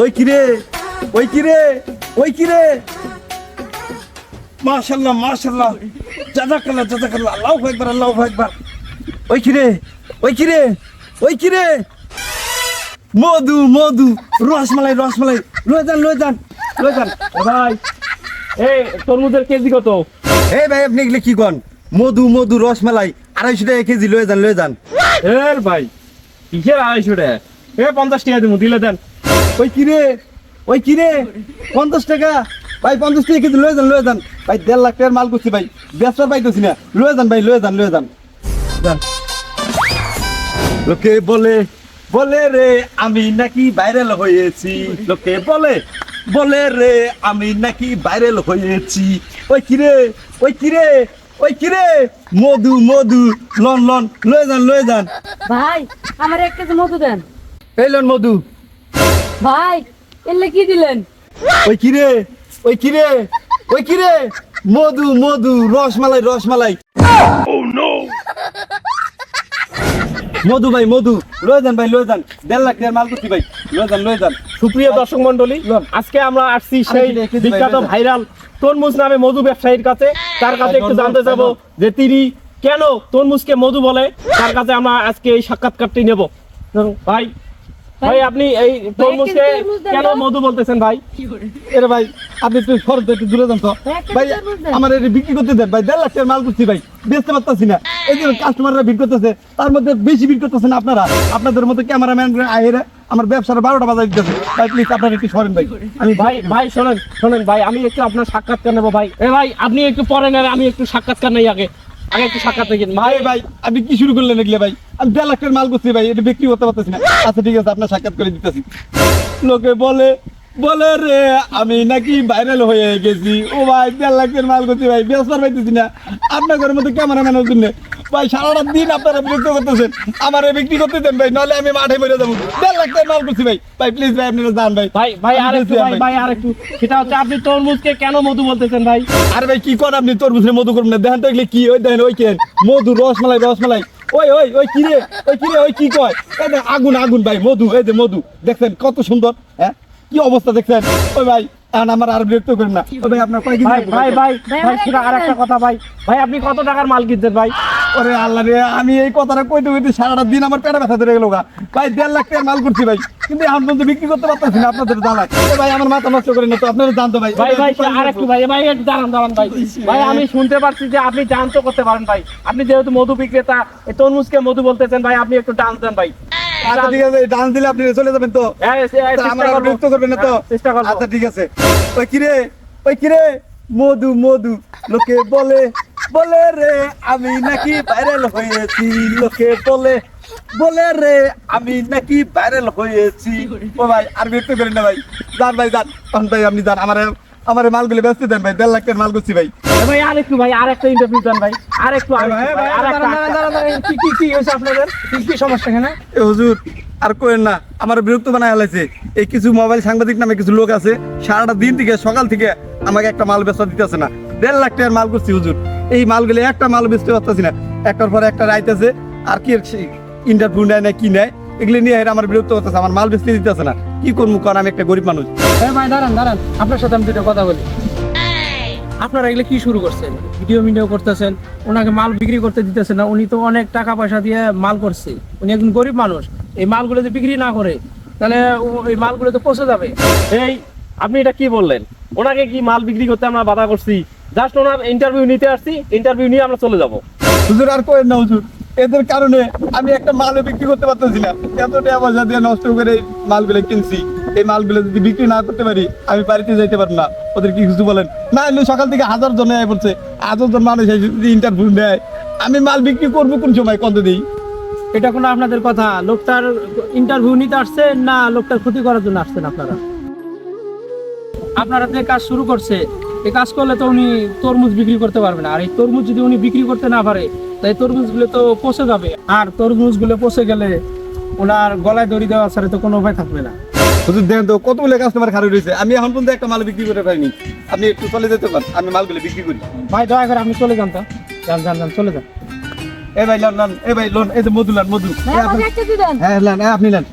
ওই কিরে ওই কিরে ওই কিরে মাশাআল্লাহ মাশাআল্লাহ জাযাকাল্লাহ আল্লাহু আকবার ওই কিরে ওই কিরে ওই কিরে মধু মধু রসমালাই রসমালাই লয়ে যান ভাই এই তরমুজের কেজি কত? এই ভাই আপনি এগুলো কি কন? মধু মধু রসমালাই 250 টাকা কেজি লয়ে যান এর ভাই কিসের 250 টাকা? 50 টাকা দিমু, দিলে দেন। ওই কিরে 50 টাকা ভাই, 50 টাকা কেজি লয়ে যান ভাই, 1.5 লাখ টাকার মাল করছি ভাই, ব্যবসা পাইতেছি না, লয়ে যান ভাই লয়ে যান। লোকে বলে রে আমি নাকি ভাইরাল হয়েছি, লোকে বলে রে আমি নাকি ভাইরাল হয়েছি। ওই কিরে মধু মধু লন লয়ে যান ভাই আমার এক কেজি মধু দেন। এই লন মধু। ভাই এলে কি দিলেন? ওই কিরে মধু মধু রসমালাই মধু ভাই মধু লয়ে যান 1.5 লাখ টাকার মাল করছি ভাই, লয়ে যান। সুপ্রিয় দর্শক মন্ডলী, আজকে আমরা আসছি সেই বিখ্যাত ভাইরাল তরমুজ নামে মধু ব্যবসায়ীর কাছে। তার কাছে একটু জানতে চাবো যে তিনি কেন তরমুজকে মধু বলে, তার কাছে আমরা আজকে এই সাক্ষাৎকারটি নেব। ভাই আপনি এই তরমুজকে কেন মধু বলতেছেন ভাই? এরে ভাই আপনি একটু খরচ একটু দূরে যান তো ভাই, আমার এটা বিক্রি করতে দেন ভাই, 1.5 লাখ টাকার মাল করছি ভাই, বেচতে পারতাছি না। এই যে কাস্টমাররা ভিড় করতেছে, তার মধ্যে বেশি ভিড় করতেছেন আপনারা, আপনাদের মতো ক্যামেরাম্যান আইরে আমার ব্যবসার 12টা বাজার দিতেছে ভাই, প্লিজ আপনারা একটু সরেন ভাই। আমি ভাই শোনেন ভাই, আমি একটু আপনার সাক্ষাৎকার নেবো ভাই। ভাই আপনি একটু পরে নেন, আমি একটু সাক্ষাৎকার নেই আগে একটু সাক্ষাৎ নেই ভাই আপনি কি শুরু করলেন এগুলো ভাই? আমি 1.5 লাখ টাকার মাল করছি ভাই, এটা বিক্রি করতে পারতেছি না। আচ্ছা ঠিক আছে, আপনার সাক্ষাৎ করে দিতেছি। লোকে বলে রে আমি নাকি ভাইরাল হয়ে গেছি। ও ভাই 1.5 লাখ টাকার মাল করছি ভাই, ব্যবসা পাইতেছি না। আপনার ঘরের মধ্যে ক্যামেরাম্যানের জন্য ভাই সারাটা দিন আপনারা বিরক্ত করতেছেন, আমার বিক্রি করতে দেন ভাই, নাহলে আমি মাঠে মরে যাবো। 1.5 লাখ টাকার মাল করছি ভাই, প্লিজ ভাই আপনারা যান ভাই। ভাই আরেকটু সেটা হচ্ছে আপনি তরমুজকে কেন মধু বলতেছেন ভাই? আরে ভাই কি করেন আপনি, তরমুজে মধু করবেন না? দেখেন তো এগুলো কি, ওই দেখেন ওই কেন মধু রসমালাই ওই কিরে ওই কি কয়? এই দেখ আগুন ভাই, মধু, এই যে মধু দেখছেন কত সুন্দর, হ্যাঁ কি অবস্থা দেখছেন? ওই ভাই এখন আমার আর বিরক্ত করেন না। ওই ভাই আপনার কয় ভাই সেটা আরেকটা কথা ভাই আপনি কত টাকার মাল কিনতেন ভাই? ওরে আল্লাহ রে, আমি এই কথাটা কইতে সারাটা দিন আমার পেটে ব্যথা ধরে গেল গা ভাই। 1.5 লাখ টাকার মাল করছি ভাই, কিন্তু এখন পর্যন্ত বিক্রি করতে পারতেছি না, আপনাদের জানাই। ভাই আমার মাথা নষ্ট করেন না তো, আপনারা জানতো ভাই। আরেকটু ভাই একটু দাঁড়ান ভাই আমি শুনতে পাচ্ছি যে আপনি জানতো করতে পারেন ভাই। আপনি যেহেতু মধু বিক্রেতা, এই তরমুজকে মধু বলতেছেন ভাই, আপনি একটু ডান্স দেন ভাই। আচ্ছা ঠিক আছে, ডান্স দিলে আপনি চলে যাবেন তো, আমার আর বিরক্ত করবেন না তো? চেষ্টা করব। আচ্ছা ঠিক আছে। ওই কিরে মধু লোকে বলে রে আমি নাকি ভাইরাল হয়েছি, লোকে বলে রে আমি নাকি ভাইরাল হয়েছি। ও ভাই আর বিরক্ত করেন না ভাই, যান ভাই যান, তখন ভাই আপনি যান, আমার মালগুলো বেচতে দেন ভাই, 1.5 লাখ টাকার মাল করছি ভাই। ভাই আরেকটা ইন্টারভিউ দেন ভাই, কি হয়েছে আপনাদের? কি সমস্যা এখানে? হুজুর আর কোয়েন না, আমার বিরক্ত বানায় ফেলাইছে। এই কিছু মোবাইল সাংবাদিক নামে কিছু লোক আছে, সারাটা দিন থেকে সকাল থেকে আমাকে একটা মাল বেচা দিতেছে না। 1.5 লাখ টাকার মাল করছি হুজুর, এই মালগুলো একটা মাল বেচতে পারতেছি না, একটার পর একটা রাইতেছে। আর কি ইন্টারভিউ নেয় না কি নেয়, এগুলো নিয়ে আমার বিরক্ত করতেছে, আমার মাল বেচতে দিতেছে না। কি করবো কারণ আমি একটা গরিব মানুষ। ভাই দাঁড়ান, আপনার সাথে আমি দুটো কথা বলি। আপনারা এগুলো কি শুরু করছেন? ভিডিও করতেছেন, ওনাকে মাল বিক্রি করতে দিতেছেন না। উনি তো অনেক টাকা পয়সা দিয়ে মাল করছে, উনি একজন গরিব মানুষ। এই মালগুলো যদি বিক্রি না করে তাহলে এই মালগুলো তো পচে যাবে। এই আপনি এটা কি বললেন? ওনাকে কি মাল বিক্রি করতে আমরা বাধা করছি? জাস্ট ওনার ইন্টারভিউ নিতে আসছি, ইন্টারভিউ নিয়ে আমরা চলে যাব। হুজুর আর কোয়েন না হুজুর, এদের কারণে আমি একটা মালও বিক্রি করতে পারতেছি না। এত টাকা পয়সা দিয়ে নষ্ট করে মালগুলো কিনছি, এই মালগুলো যদি বিক্রি না করতে পারি আমি বাড়িতে যাইতে পারবো না। ওদের কি কিছু বলেন না? সকাল থেকে 1000 জন পড়ছে, 1000 জন মানুষ যদি ইন্টারভিউ নেয়, আমি মাল বিক্রি করবো কোন সময়, কত দিই? এটা কোনো আপনাদের কথা? লোকটার ইন্টারভিউ নিতে আসছে না লোকটার ক্ষতি করার জন্য আসছেন? আপনারা যে কাজ শুরু করছে, এই কাজ করলে তো উনি তরমুজ বিক্রি করতে পারবে না। আর এই তরমুজ যদি উনি বিক্রি করতে না পারে, তাই তরমুজগুলো তো পচে যাবে। আর তরমুজগুলো পচে গেলে ওনার গলায় দড়ি দেওয়া ছাড়া তো কোনো উপায় থাকবে না। হুজুর দেখেন তো কতগুলো কাস্টমার খারাপ রয়েছে, আমি এখন পর্যন্ত একটা মাল বিক্রি করতে পারিনি। আপনি একটু চলে যেতে পারেন, আমি মালগুলো বিক্রি করি। ভাই দয়া করে আপনি চলে যান তো, যান চলে যান। এই ভাই লোন, এই যে মধু, ভাই আমাকে একটা দিবেন? হ্যাঁ আপনি নেন।